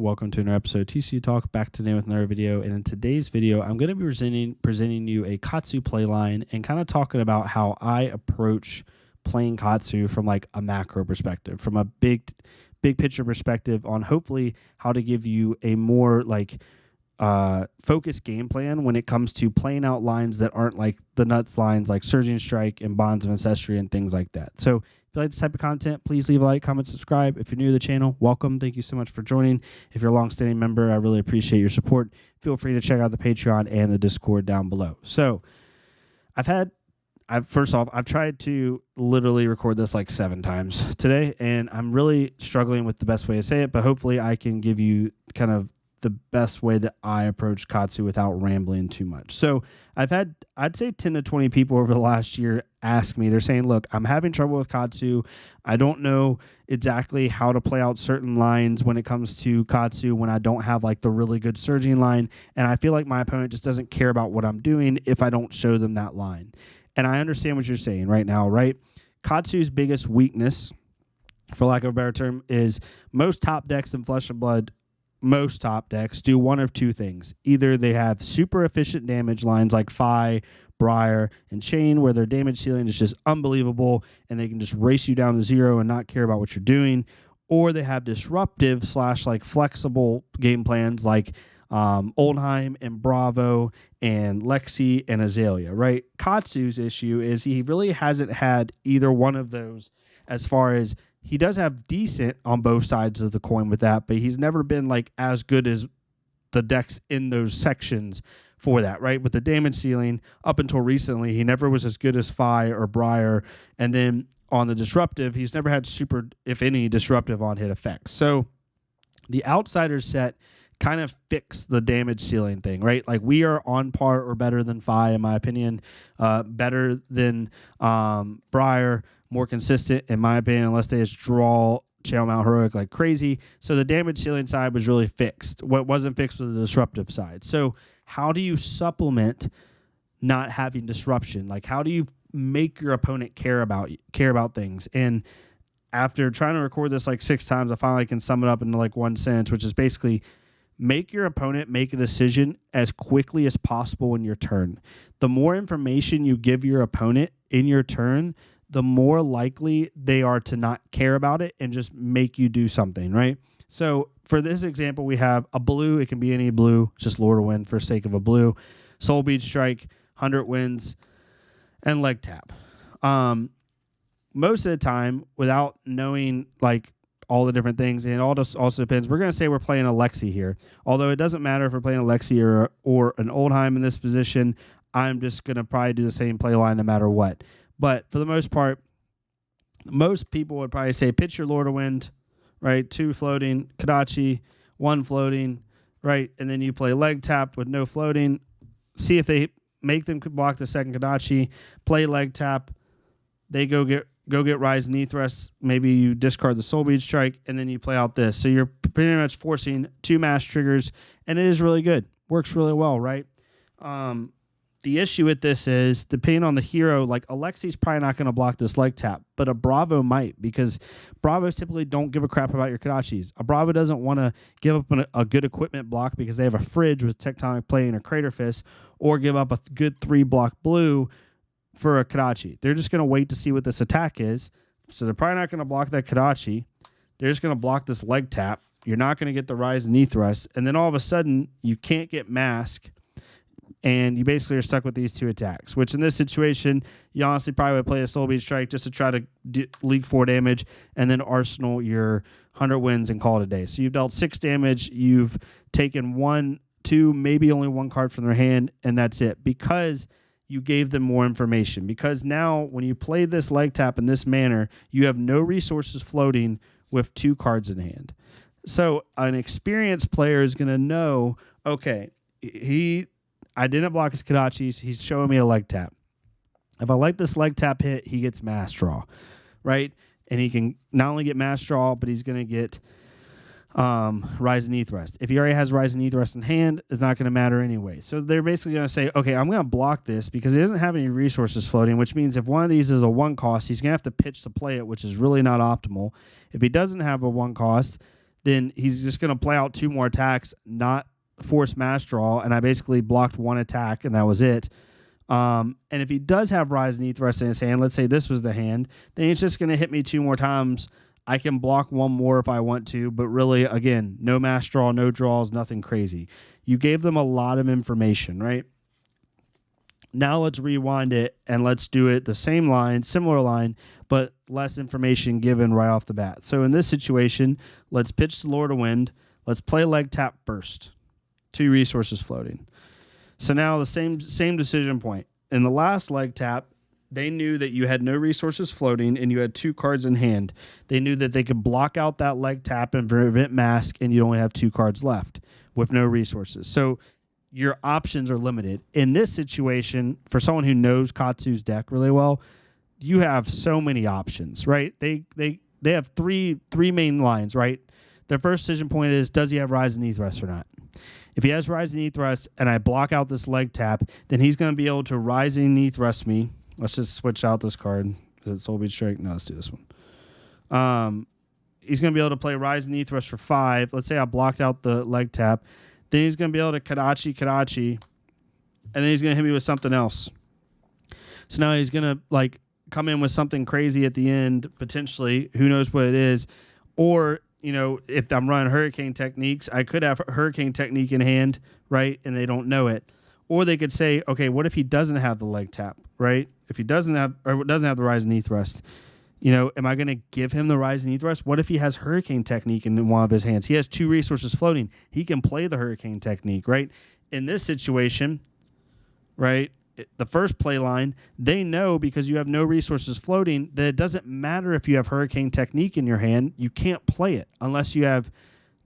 Welcome to another episode of TCG Talk. Back today with another video. And in today's video, I'm going to be presenting you a Katsu playline and kind of talking about how I approach playing Katsu from like a macro perspective, from a big picture perspective on hopefully how to give you a more like focused game plan when it comes to playing out lines that aren't like the nuts lines like Surging Strike and Bonds of Ancestry and things like that. So if you like this type of content, please leave a like, comment, subscribe. If you're new to the channel, welcome. Thank you so much for joining. If you're a long-standing member, I really appreciate your support. Feel free to check out the Patreon and the Discord down below. So I've tried to literally record this like 7 times today, and I'm really struggling with the best way to say it, but hopefully I can give you kind of the best way that I approach Katsu without rambling too much. So I've had, I'd say 10 to 20 people over the last year ask me, they're saying, look, I'm having trouble with Katsu. I don't know exactly how to play out certain lines when it comes to Katsu when I don't have like the really good surging line. And I feel like my opponent just doesn't care about what I'm doing if I don't show them that line. And I understand what you're saying right now, right? Katsu's biggest weakness, for lack of a better term, is most top decks in Flesh and Blood, most top decks do one of two things. Either they have super efficient damage lines like Phi, Briar, and Chain, where their damage ceiling is just unbelievable and they can just race you down to 0 and not care about what you're doing, or they have disruptive / like flexible game plans like Oldheim and Bravo and Lexi and Azalea, right? Katsu's issue is he really hasn't had either one of those. As far as he does have decent on both sides of the coin with that, but he's never been like as good as the decks in those sections for that, right? With the damage ceiling, up until recently, he never was as good as Phi or Briar. And then on the disruptive, he's never had super, if any, disruptive on hit effects. So the Outsiders set kind of fix the damage ceiling thing, right? Like we are on par or better than Phi, in my opinion, better than Briar, more consistent, in my opinion, unless they just draw Channel Mount Heroic like crazy. So the damage ceiling side was really fixed. What wasn't fixed was the disruptive side. So how do you supplement not having disruption? Like how do you make your opponent care about things? And after trying to record this like 6 times, I finally can sum it up into like one sentence, which is basically make your opponent make a decision as quickly as possible in your turn. The more information you give your opponent in your turn, the more likely they are to not care about it and just make you do something, right? So for this example, we have a blue. It can be any blue, just Lure to Win for sake of a blue. Soul Bead Strike, 100 wins, and leg tap. Most of the time, without knowing like all the different things, and it all just also depends. We're going to say we're playing a Lexi here. Although it doesn't matter if we're playing a Lexi or an Oldheim in this position, I'm just going to probably do the same play line no matter what. But for the most part, most people would probably say pitch your Lure to Wind, right? 2 floating, Kadachi, 1 floating, right? And then you play leg tap with no floating. See if they make them block the second Kadachi. Play leg tap. They go get Rise Knee Thrust. Maybe you discard the Soul Bead Strike, and then you play out this. So you're pretty much forcing 2 mass triggers, and it is really good. Works really well, right? The issue with this is, depending on the hero, like Alexi's probably not going to block this leg tap, but a Bravo might, because Bravos typically don't give a crap about your Kadachis. A Bravo doesn't want to give up a good equipment block because they have a fridge with Tectonic Plane or Crater Fist, or give up a good 3-block blue for a Kadachi. They're just going to wait to see what this attack is, so they're probably not going to block that Kadachi. They're just going to block this leg tap. You're not going to get the Rise Knee Thrust, and then all of a sudden, you can't get Mask, and you basically are stuck with these 2 attacks, which in this situation, you honestly probably would play a Soul Bead Strike just to try to leak 4 damage and then arsenal your 100 wins and call it a day. So you've dealt 6 damage. You've taken 1, 2, maybe only 1 card from their hand, and that's it, because you gave them more information. Because now when you play this leg tap in this manner, you have no resources floating with 2 cards in hand. So an experienced player is going to know, okay, I didn't block his Kadachis. He's showing me a leg tap. If I like this leg tap hit, he gets mass draw, right? And he can not only get mass draw, but he's going to get Rise and Knee Thrust. If he already has Rise and Knee Thrust in hand, it's not going to matter anyway. So they're basically going to say, okay, I'm going to block this because he doesn't have any resources floating, which means if one of these is a 1 cost, he's going to have to pitch to play it, which is really not optimal. If he doesn't have a 1 cost, then he's just going to play out 2 more attacks, not force mass draw, and I basically blocked 1 attack, and that was it. And if he does have Rise and Thrust in his hand, let's say this was the hand, then he's just going to hit me 2 more times. I can block 1 more if I want to, but really, again, no mass draw, no draws, nothing crazy. You gave them a lot of information, right? Now let's rewind it and let's do it the same line, similar line, but less information given right off the bat. So in this situation, let's pitch the Lord of Wind. Let's play leg tap first. 2 resources floating. So now the same decision point. In the last leg tap, they knew that you had no resources floating and you had 2 cards in hand. They knew that they could block out that leg tap and prevent mask, and you only have 2 cards left with no resources. So your options are limited. In this situation, for someone who knows Katsu's deck really well, you have so many options, right? They have three main lines, right? Their first decision point is, does he have Rise and Thrust or not? If he has Rise and Thrust and I block out this leg tap, then he's going to be able to Rise and Thrust me. Let's just switch out this card. Is it Soul Beat Strike? No, let's do this one. He's going to be able to play Rise and Thrust for 5. Let's say I blocked out the leg tap. Then he's going to be able to Kadachi, and then he's going to hit me with something else. So now he's going to come in with something crazy at the end, potentially. Who knows what it is? Or, if I'm running Hurricane Techniques, I could have Hurricane Technique in hand, right? And they don't know it. Or they could say, okay, what if he doesn't have the leg tap, right? If he doesn't have the Rise and Thrust, am I going to give him the Rise and Thrust? What if he has Hurricane Technique in one of his hands? He has 2 resources floating. He can play the Hurricane Technique, right? In this situation, right, the first play line, they know because you have no resources floating that it doesn't matter if you have Hurricane Technique in your hand. You can't play it unless you have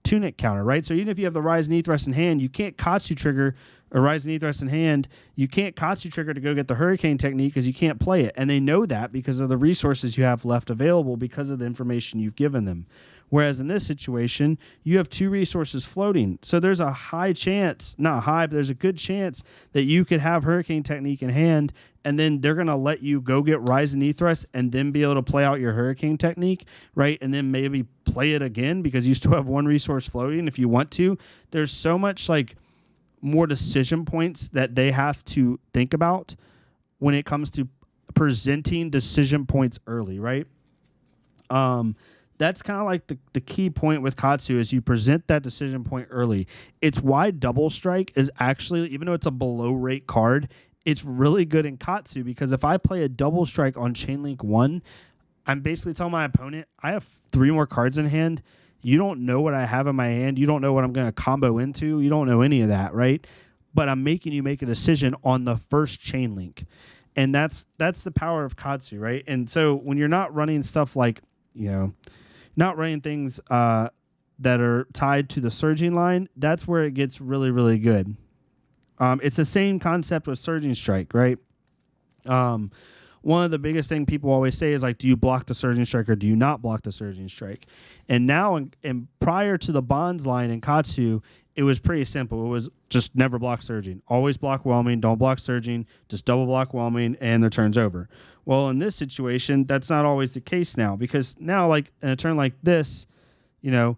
Tunic counter, right? So even if you have the Rise and Thrust in hand, you can't Katsu trigger or Rise and Thrust in hand. You can't Katsu trigger to go get the Hurricane Technique because you can't play it. And they know that because of the resources you have left available because of the information you've given them. Whereas in this situation, you have 2 resources floating. So there's a high chance, not high, but there's a good chance that you could have Hurricane Technique in hand, and then they're going to let you go get Rise and Thrust and then be able to play out your Hurricane Technique, right? And then maybe play it again because you still have 1 resource floating if you want to. There's so much more decision points that they have to think about when it comes to presenting decision points early, right? That's kind of like the key point with Katsu is you present that decision point early. It's why Double Strike is actually, even though it's a below rate card, it's really good in Katsu because if I play a Double Strike on Chainlink 1, I'm basically telling my opponent, I have 3 more cards in hand. You don't know what I have in my hand. You don't know what I'm going to combo into. You don't know any of that, right? But I'm making you make a decision on the first Chainlink. And that's the power of Katsu, right? And so when you're not running stuff like, not running things that are tied to the surging line, that's where it gets really, really good. It's the same concept with Surging Strike, right? One of the biggest things people always say is do you block the Surging Strike or do you not block the Surging Strike? And now, and prior to the Bonds line in Katsu, it was pretty simple. It was just never block Surging. Always block Whelming, don't block Surging, just double block Whelming, and the turn's over. Well, in this situation, that's not always the case now because now, in a turn like this, if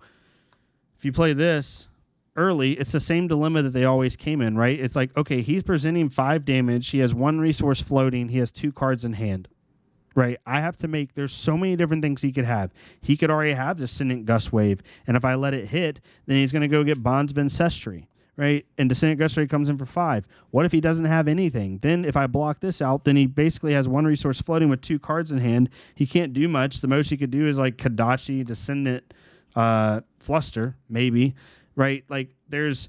you play this early, it's the same dilemma that they always came in, right? It's okay, he's presenting 5 damage. He has 1 resource floating. He has 2 cards in hand, right? I have to there's so many different things he could have. He could already have Descendant Gust Wave, and if I let it hit, then he's going to go get Bonds of Ancestry, right? And Descendant Gust Wave comes in for 5. What if he doesn't have anything? Then if I block this out, then he basically has 1 resource floating with 2 cards in hand. He can't do much. The most he could do is Kadachi, Descendant, Fluster, maybe, right? There's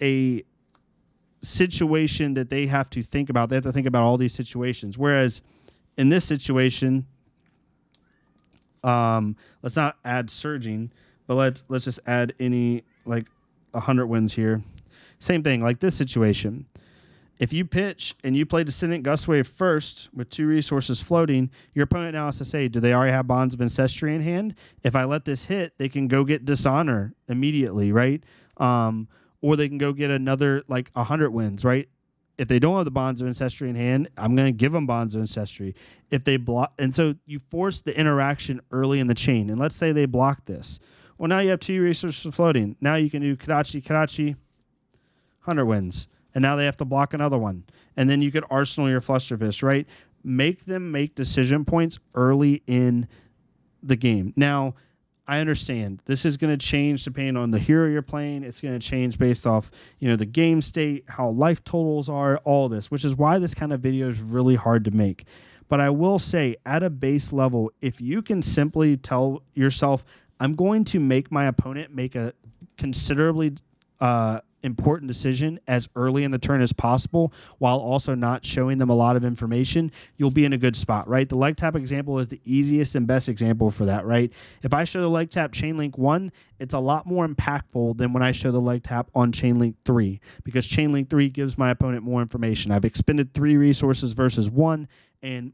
a situation that they have to think about. They have to think about all these situations. Whereas in this situation, let's not add Surging, but let's just add any 100 wins here. Same thing, this situation. If you pitch and you play Descendant Gust Wave first with 2 resources floating, your opponent now has to say, do they already have Bonds of Ancestry in hand? If I let this hit, they can go get Dishonor immediately, right? Or they can go get another 100 wins, right? If they don't have the Bonds of Ancestry in hand, I'm going to give them Bonds of Ancestry. If they block, and so you force the interaction early in the chain. And let's say they block this. Well, now you have 2 resources floating. Now you can do Kadachi, Hunter wins. And now they have to block another one. And then you could arsenal your Flusterfish, right? Make them make decision points early in the game. Now, I understand this is going to change depending on the hero you're playing. It's going to change based off, the game state, how life totals are, all this, which is why this kind of video is really hard to make. But I will say, at a base level, if you can simply tell yourself, I'm going to make my opponent make a considerably important decision as early in the turn as possible while also not showing them a lot of information, you'll be in a good spot, right? The leg tap example is the easiest and best example for that, right? If I show the leg tap chain link 1, it's a lot more impactful than when I show the leg tap on chain link 3, because chain link 3 gives my opponent more information. I've expended 3 resources versus 1, and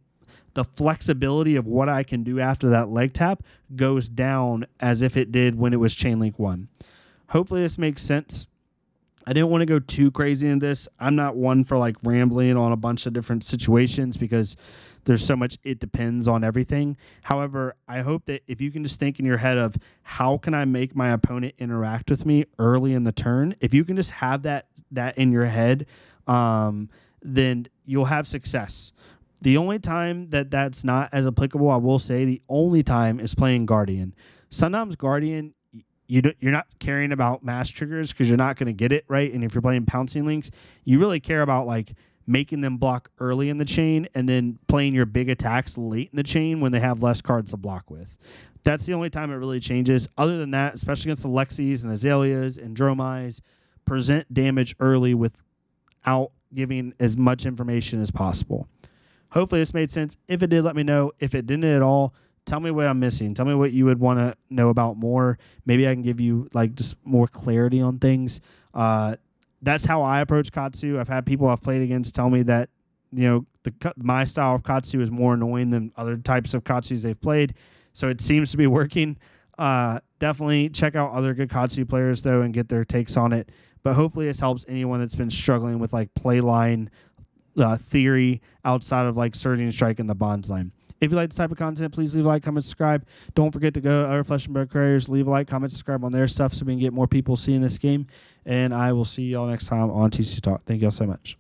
the flexibility of what I can do after that leg tap goes down as if it did when it was chain link 1. Hopefully this makes sense. I didn't want to go too crazy in this. I'm not one for like rambling on a bunch of different situations because there's so much it depends on everything. However, I hope that if you can just think in your head of how can I make my opponent interact with me early in the turn, if you can just have that in your head, then you'll have success. The only time that's not as applicable, I will say, the only time is playing Guardian. Sometimes Guardian, you're not caring about mass triggers because you're not going to get it, right? And if you're playing pouncing links, you really care about like making them block early in the chain and then playing your big attacks late in the chain when they have less cards to block with. That's the only time it really changes. Other than that, especially against the Lexis and Azaleas and Dromais, present damage early without giving as much information as possible. Hopefully this made sense. If it did, let me know. If it didn't at all, tell me what I'm missing. Tell me what you would want to know about more. Maybe I can give you like just more clarity on things. That's how I approach Katsu. I've had people I've played against tell me that my style of Katsu is more annoying than other types of Katsus they've played. So it seems to be working. Definitely check out other good Katsu players though and get their takes on it. But hopefully this helps anyone that's been struggling with like playline theory outside of like Surging Strike and the Bonds line. If you like this type of content, please leave a like, comment, subscribe. Don't forget to go to other Flesh and Blood creators, leave a like, comment, subscribe on their stuff so we can get more people seeing this game. And I will see y'all next time on TCG Talk. Thank y'all so much.